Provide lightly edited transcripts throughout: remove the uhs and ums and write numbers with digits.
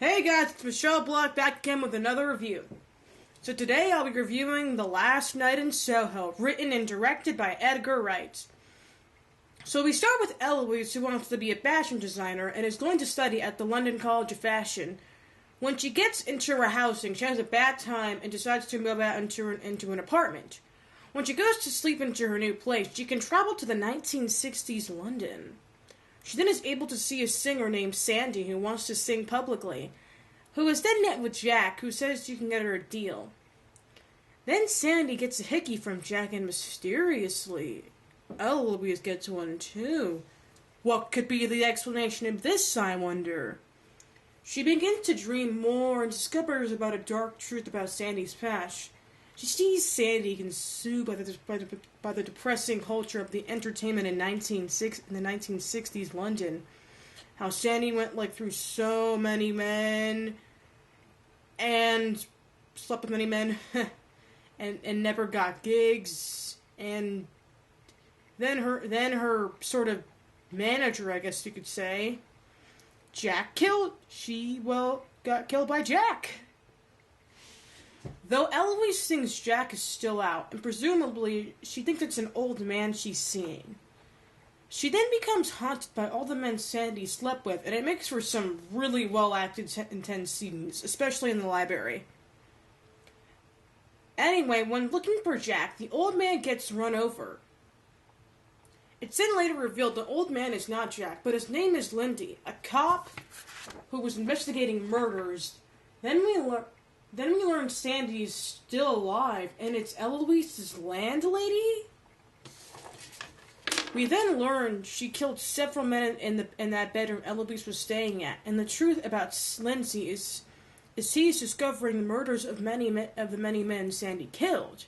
Hey guys, it's Michelle Block back again with another review. So today I'll be reviewing The Last Night in Soho, written and directed by Edgar Wright. So we start with Eloise, who wants to be a fashion designer and is going to study at the London College of Fashion. When she gets into her housing, she has a bad time and decides to move out into an apartment. When she goes to sleep into her new place, she can travel to the 1960s London. She then is able to see a singer named Sandy who wants to sing publicly, who is then met with Jack, who says she can get her a deal. Then Sandy gets a hickey from Jack, and mysteriously, Eloise gets one too. What could be the explanation of this, I wonder? She begins to dream more and discovers about a dark truth about Sandy's past. She sees Sandy consumed by the depressing culture of the entertainment in the 1960s London. How Sandy went through so many men and slept with many men and never got gigs, and then her sort of manager, I guess you could say, got killed by Jack. Though Eloise thinks Jack is still out, and presumably she thinks it's an old man she's seeing. She then becomes haunted by all the men Sandy slept with, and it makes for some really well-acted, intense scenes, especially in the library. Anyway, when looking for Jack, the old man gets run over. It's then later revealed the old man is not Jack, but his name is Lindy, a cop who was investigating murders. Then we learn Sandy's still alive, and it's Eloise's landlady? We then learn she killed several men in that bedroom Eloise was staying at, and the truth about Lindsay is he's discovering the murders of the many men Sandy killed.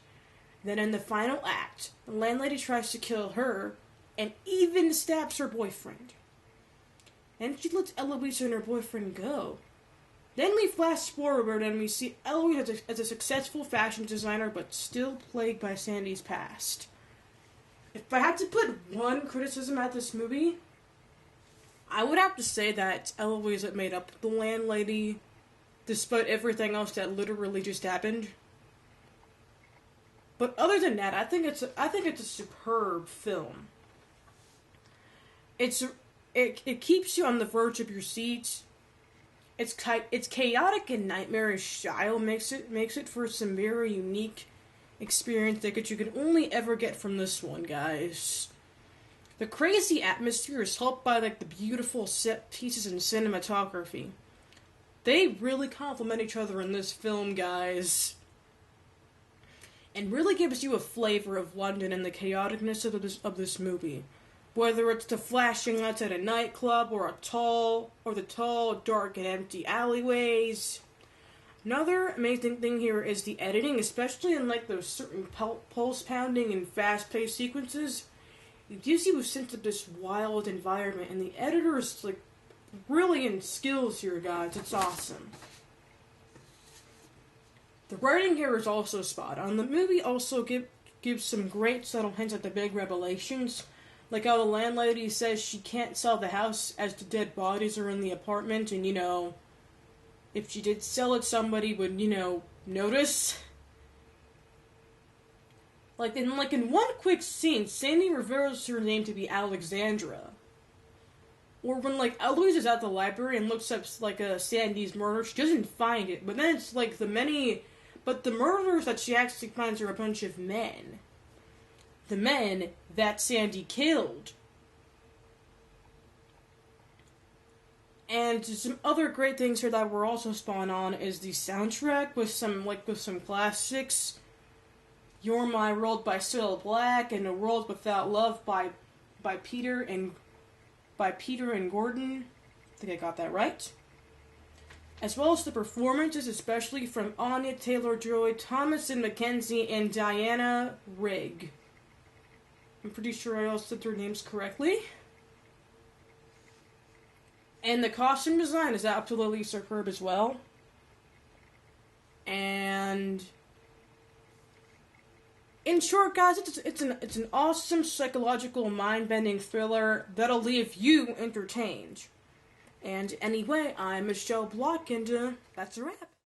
Then in the final act, the landlady tries to kill her, and even stabs her boyfriend. And she lets Eloise and her boyfriend go. Then we flash forward and we see Eloise as a successful fashion designer, but still plagued by Sandy's past. If I had to put one criticism at this movie, I would have to say that Eloise had made up the landlady, despite everything else that literally just happened. But other than that, I think it's a superb film. It keeps you on the verge of your seat. Its chaotic and nightmarish style makes it for some very unique experience that you can only ever get from this one, guys. The crazy atmosphere is helped by the beautiful set pieces and cinematography. They really complement each other in this film, guys, and really gives you a flavor of London and the chaoticness of this movie. Whether it's the flashing lights at a nightclub or the tall, dark, and empty alleyways. Another amazing thing here is the editing, especially in those certain pulse-pounding and fast-paced sequences. It gives you a sense of this wild environment, and the editor is really in skills here, guys. It's awesome. The writing here is also spot on. The movie also gives some great subtle hints at the big revelations. Like how the landlady says she can't sell the house as the dead bodies are in the apartment, and, if she did sell it, somebody would, notice. In one quick scene, Sandy reveals her name to be Alexandra. Or when, Eloise is at the library and looks up, Sandy's murder, she doesn't find it, but then it's, but the murderers that she actually finds are a bunch of men. The men that Sandy killed. And some other great things here that were also spot on is the soundtrack with some classics. You're My World by Cilla Black and A World Without Love by Peter and Gordon. I think I got that right. As well as the performances, especially from Anya Taylor-Joy, Thomasin McKenzie, and Diana Rigg. I'm pretty sure I all said their names correctly. And the costume design is absolutely superb as well. And in short, guys, it's an awesome psychological mind-bending thriller that'll leave you entertained. And anyway, I'm Michelle Block, and that's a wrap.